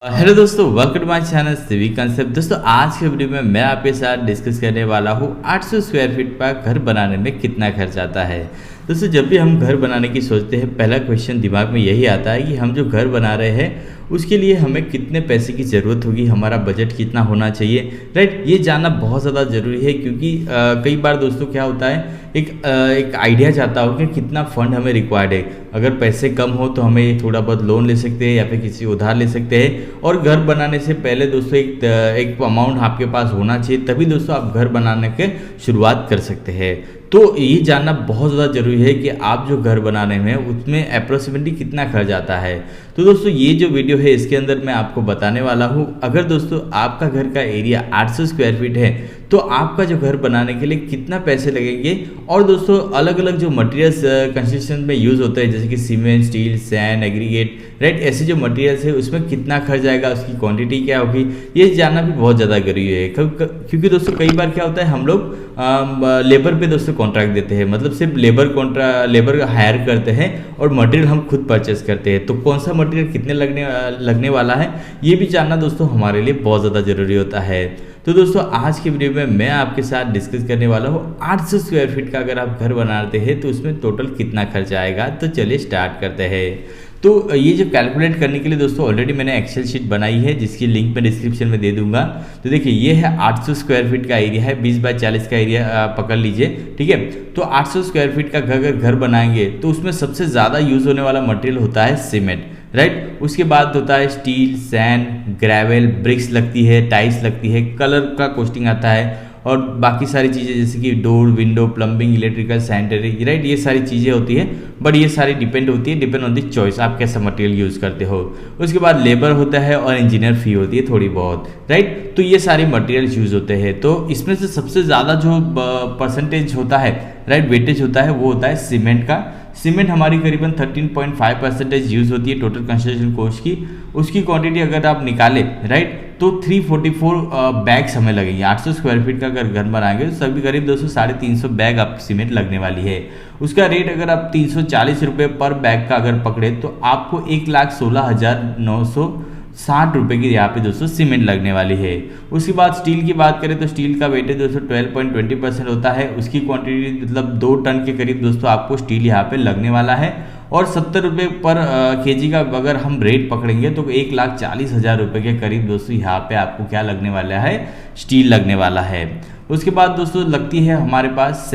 Hello दोस्तों, welcome to my channel civic concept. दोस्तों आज के वीडियो में मैं आपके साथ डिस्कस करने वाला हूँ 800 स्क्वायर फीट का घर बनाने में कितना खर्च आता है। दोस्तों जब भी हम घर बनाने की सोचते हैं पहला क्वेश्चन दिमाग में यही आता है कि हम जो घर बना रहे हैं उसके लिए हमें कितने पैसे की ज़रूरत होगी, हमारा बजट कितना होना चाहिए। राइट, ये जानना बहुत ज़्यादा ज़रूरी है क्योंकि कई बार दोस्तों क्या होता है एक आइडिया चाहता हो कि कितना फ़ंड हमें रिक्वायर्ड है। अगर पैसे कम हो तो हमें थोड़ा बहुत लोन ले सकते हैं या फिर किसी उधार ले सकते हैं। और घर बनाने से पहले दोस्तों एक अमाउंट आपके पास होना चाहिए, तभी दोस्तों आप घर बनाने के शुरुआत कर सकते हैं। तो ये जानना बहुत ज़्यादा ज़रूरी है कि आप जो घर बनाने में उसमें अप्रोक्सीमेटली कितना खर्च आता है। तो दोस्तों ये जो वीडियो है इसके अंदर मैं आपको बताने वाला हूँ, अगर दोस्तों आपका घर का एरिया 800 स्क्वायर फीट है तो आपका जो घर बनाने के लिए कितना पैसे लगेंगे। और दोस्तों अलग अलग जो मटेरियल्स कंस्ट्रक्शन में यूज़ होते हैं जैसे कि cement, steel, sand, aggregate, right, ऐसे जो मटेरियल्स है उसमें कितना खर्च आएगा, उसकी क्वांटिटी क्या होगी, ये जानना भी बहुत ज़्यादा जरूरी है। क्योंकि दोस्तों कई बार क्या होता है हम लोग लेबर पे दोस्तों कॉन्ट्रैक्ट देते हैं, मतलब सिर्फ लेबर हायर करते हैं और मटेरियल हम खुद परचेस करते हैं। तो कौन सा मटेरियल कितने लगने वाला है ये भी जानना दोस्तों हमारे लिए बहुत ज़्यादा ज़रूरी होता है। तो दोस्तों आज की वीडियो में मैं आपके साथ डिस्कस करने वाला हूँ 800 स्क्वायर फीट का अगर आप घर बनाते हैं तो उसमें टोटल कितना खर्च आएगा। तो चलिए स्टार्ट करते हैं। तो ये जो कैलकुलेट करने के लिए दोस्तों ऑलरेडी मैंने एक्सेल शीट बनाई है जिसकी लिंक मैं डिस्क्रिप्शन में दे दूंगा। तो देखिए ये है 800 स्क्वायर फीट का एरिया है, 20 बाय 40 का एरिया पकड़ लीजिए, ठीक है। तो 800 स्क्वायर फीट का अगर घर बनाएंगे तो उसमें सबसे ज़्यादा यूज़ होने वाला मटेरियल होता है सीमेंट, राइट। उसके बाद होता है स्टील, सैंड, ग्रेवल, ब्रिक्स लगती है, टाइल्स लगती है, कलर का कॉस्टिंग आता है और बाकी सारी चीज़ें जैसे कि door, window, plumbing, electrical, sanitary, right, ये सारी चीज़ें होती है। बट ये सारी डिपेंड ऑन दी चॉइस, आप कैसा मटेरियल यूज़ करते हो। उसके बाद लेबर होता है और इंजीनियर फी होती है थोड़ी बहुत, राइट। तो ये सारे मटेरियल यूज़ होते हैं। तो इसमें से सबसे ज़्यादा जो परसेंटेज होता है, राइट, वेटेज होता है वो होता है सीमेंट का। सीमेंट हमारी करीबन 13.5% यूज़ होती है टोटल कंस्ट्रक्शन कॉस्ट की। उसकी क्वांटिटी अगर आप निकालें, राइट, तो 344 बैग्स हमें लगेंगे। 800 स्क्वायर फीट का अगर घर बनाएंगे तो सभी करीब 350 बैग आप सीमेंट लगने वाली है। उसका रेट अगर आप 340 रुपये पर बैग का अगर पकड़े तो आपको 1,16,960 रुपये की यहाँ पे दोस्तों सीमेंट लगने वाली है। उसके बाद स्टील की बात करें तो स्टील का वेटेज दोस्तों 12.20% होता है। उसकी क्वांटिटी मतलब 2 टन के करीब दोस्तों आपको स्टील यहाँ पे लगने वाला है। और 70 रुपये पर केजी का अगर हम रेट पकड़ेंगे तो 1,40,000 रुपये के करीब दोस्तों यहाँ पे आपको क्या लगने वाला है, स्टील लगने वाला है। उसके बाद दोस्तों लगती है हमारे पास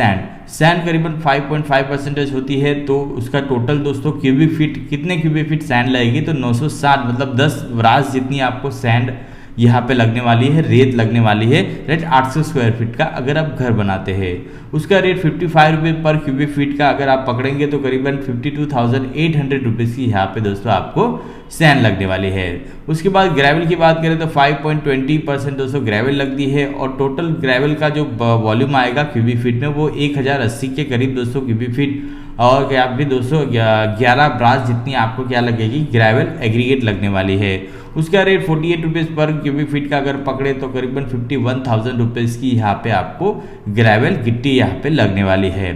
सैंड करीबन 5.5% होती है। तो उसका टोटल दोस्तों क्यूबिक फीट, कितने क्यूबिक फीट सैंड लगेगी तो 960, मतलब 10 ब्रास जितनी आपको सैंड यहाँ पे लगने वाली है, रेत लगने वाली है, राइट, 800 स्क्वायर फीट का अगर आप घर बनाते हैं। उसका रेट 55 रुपये पर क्यूबिक फीट का अगर आप पकड़ेंगे तो करीबन 52,800 रुपीज़ की यहाँ पे दोस्तों आपको सैंड लगने वाली है। उसके बाद ग्रेवल की बात करें तो 5.20% दोस्तों ग्रेवल लगती है। और टोटल ग्रेवल का जो वॉल्यूम आएगा क्यूबिक फीट में वो 1080 के करीब दोस्तों क्यूबिक फीट। और क्या भी दोस्तों 11 ब्रास जितनी आपको क्या लगेगी, ग्रेवल एग्रीगेट लगने वाली है। उसका रेट 48 रुपीज़ पर क्यूबिक फीट का अगर पकड़े तो करीबन 51,000 रुपीज़ की यहाँ पे आपको ग्रेवल गिट्टी यहाँ पे लगने वाली है।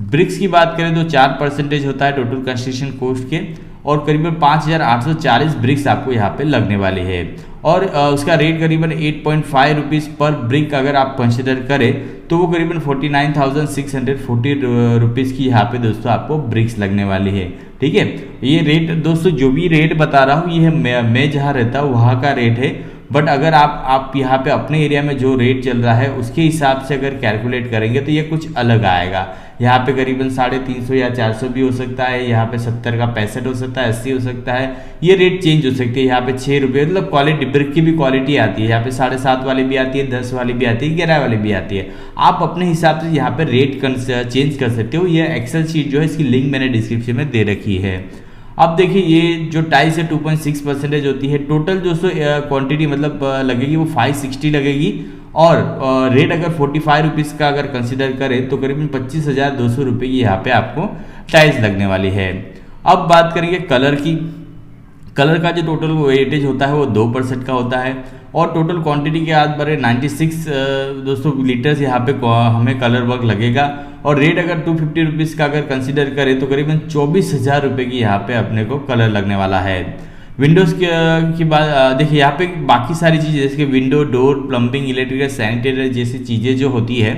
ब्रिक्स की बात करें तो 4% होता है टोटल कंस्ट्रक्शन कॉस्ट के और करीबन 5,840 ब्रिक्स आपको यहाँ पे लगने वाली है। और उसका रेट करीबन 8.5 रुपीज़ पर ब्रिक अगर आप कंसिडर करें तो वो करीबन 49,640 रुपीज़ की यहाँ पे दोस्तों आपको ब्रिक्स लगने वाली है, ठीक है। ये रेट दोस्तों जो भी रेट बता रहा हूँ ये मैं जहाँ रहता हूँ वहाँ का रेट है। बट अगर आप यहाँ पे अपने एरिया में जो रेट चल रहा है उसके हिसाब से अगर कैलकुलेट करेंगे तो ये कुछ अलग आएगा। यहाँ पे करीबन 350 या 400 भी हो सकता है, यहाँ पे 70 का 65 हो सकता है, 80 हो सकता है, ये रेट चेंज हो सकती है। यहाँ पे 6 रुपये, मतलब क्वालिटी, ब्रिक की भी क्वालिटी आती है, यहाँ पे 7.5 वाली भी आती है, 10 वाली भी आती है, 11 वाली भी आती है। आप अपने हिसाब से यहाँ पे रेट चेंज कर सकते हो। ये एक्सेल शीट जो है इसकी लिंक मैंने डिस्क्रिप्शन में दे रखी है। अब देखिए ये जो टाइल्स है 2.6% होती है। टोटल दोस्तों क्वांटिटी मतलब लगेगी वो 560 लगेगी। और रेट अगर 45 रुपीज़ का अगर कंसिडर करें तो करीबन 25,200 रुपये की यहाँ पे आपको टाइल्स लगने वाली है। अब बात करेंगे कलर की। कलर का जो टोटल वेटेज होता है वो 2% का होता है। और टोटल क्वांटिटी के आज बारे 96 दोस्तों लीटर्स यहाँ पे हमें कलर वर्क लगेगा। और रेट अगर 250 रुपीज़ का अगर कंसिडर करें तो करीबन 24,000 रुपये की यहाँ पे अपने को कलर लगने वाला है। विंडोज़ की बात देखिए, यहाँ पे बाकी सारी चीज़ें जैसे कि window, door, plumbing, electrical, sanitary जैसी चीज़ें जो होती है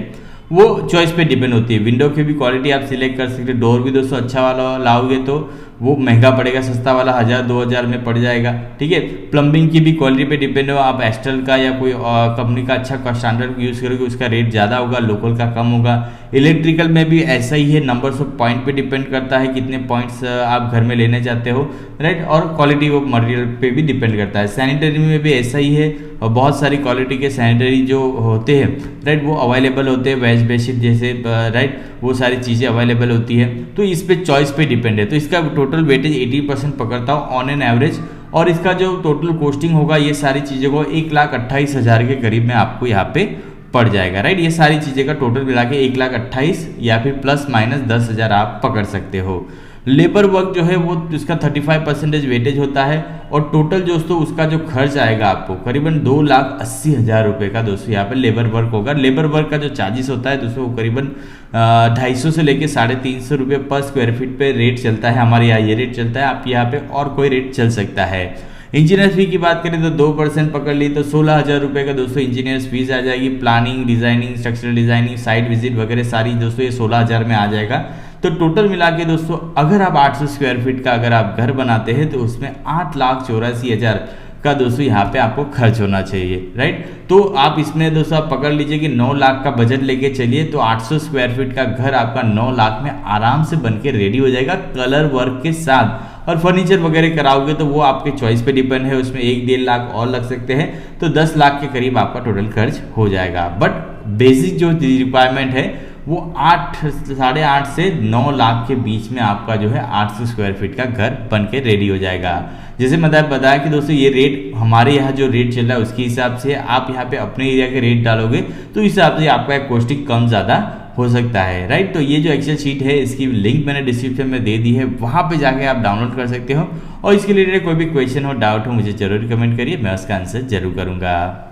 वो चॉइस पे डिपेंड होती है। विंडो की भी क्वालिटी आप सिलेक्ट कर सकते हैं। डोर भी दोस्तों अच्छा वाला लाओगे तो वो महंगा पड़ेगा, सस्ता वाला 1000-2000 में पड़ जाएगा, ठीक है। प्लम्बिंग की भी क्वालिटी पे डिपेंड हो, आप एस्ट्रल का या कोई कंपनी का अच्छा स्टैंडर्ड यूज़ करोगे उसका रेट ज़्यादा होगा, लोकल का कम होगा। इलेक्ट्रिकल में भी ऐसा ही है, नंबर्स ऑफ पॉइंट पे डिपेंड करता है, कितने पॉइंट्स आप घर में लेने चाहते हो, राइट। और क्वालिटी ऑफ मटेरियल पे भी डिपेंड करता है। सैनिटरी में भी ऐसा ही है, और बहुत सारी क्वालिटी के सैनिटरी जो होते हैं, राइट, वो अवेलेबल होते हैं, वेज बेडशीट जैसे, राइट, वो सारी चीज़ें अवेलेबल होती है। तो इस पे चॉइस पे डिपेंड है। तो इसका टोटल वेटेज 80% पकड़ता हूँ ऑन एन एवरेज, और इसका जो टोटल कॉस्टिंग होगा ये सारी चीज़ों को 1,28,000 के करीब में आपको यहाँ पे पड़ जाएगा, राइट। ये सारी चीज़ें का टोटल मिला के 1,28,000 या फिर ±10,000 आप पकड़ सकते हो। लेबर वर्क जो है वो उसका 35% वेटेज होता है, और टोटल दोस्तों उसका जो खर्च आएगा आपको करीबन 2,80,000 रुपये का दोस्तों यहाँ पे लेबर वर्क होगा। लेबर वर्क का जो चार्जेस होता है दोस्तों वो करीबन 250 से लेके 350 रुपये पर स्क्वायर फीट पे रेट चलता है। हमारे यहाँ ये रेट चलता है, आप यहाँ पे और कोई रेट चल सकता है। इंजीनियर फी की बात करें तो 2% पकड़ ली तो 16,000 रुपये का दोस्तों इंजीनियर्स फीस आ जाएगी। Planning, designing, structural designing, site visit वगैरह सारी दोस्तों ये 16,000 में आ जाएगा। तो टोटल मिला के दोस्तों अगर आप 800 स्क्वायर फीट का अगर आप घर बनाते हैं तो उसमें 8,84,000 का दोस्तों यहाँ पे आपको खर्च होना चाहिए, राइट। तो आप इसमें दोस्तों आप पकड़ लीजिए कि 9 लाख का बजट लेके चलिए तो 800 स्क्वायर फीट का घर आपका 9 लाख में आराम से बन के रेडी हो जाएगा, कलर वर्क के साथ। और फर्नीचर वगैरह कराओगे तो वो आपके चॉइस पे डिपेंड है, उसमें 1-1.5 लाख और लग सकते हैं, तो 10 लाख के करीब आपका टोटल खर्च हो जाएगा। बट बेसिक जो रिक्वायरमेंट है वो 8-8.5 से 9 लाख के बीच में आपका जो है 800 स्क्वायर फीट का घर बन के रेडी हो जाएगा। जैसे मैंने बताया कि दोस्तों ये रेट हमारे यहाँ जो रेट चल रहा है उसके हिसाब से आप यहाँ पे अपने एरिया के रेट डालोगे तो इस हिसाब से आपका कॉस्टिंग कम ज़्यादा हो सकता है, राइट। तो ये जो एक्सेल शीट है इसकी लिंक मैंने डिस्क्रिप्शन में दे दी है, वहाँ पे जाके आप डाउनलोड कर सकते हो। और इसके रिलेटेड कोई भी क्वेश्चन हो, डाउट हो, मुझे जरूर कमेंट करिए, मैं उसका आंसर जरूर करूँगा।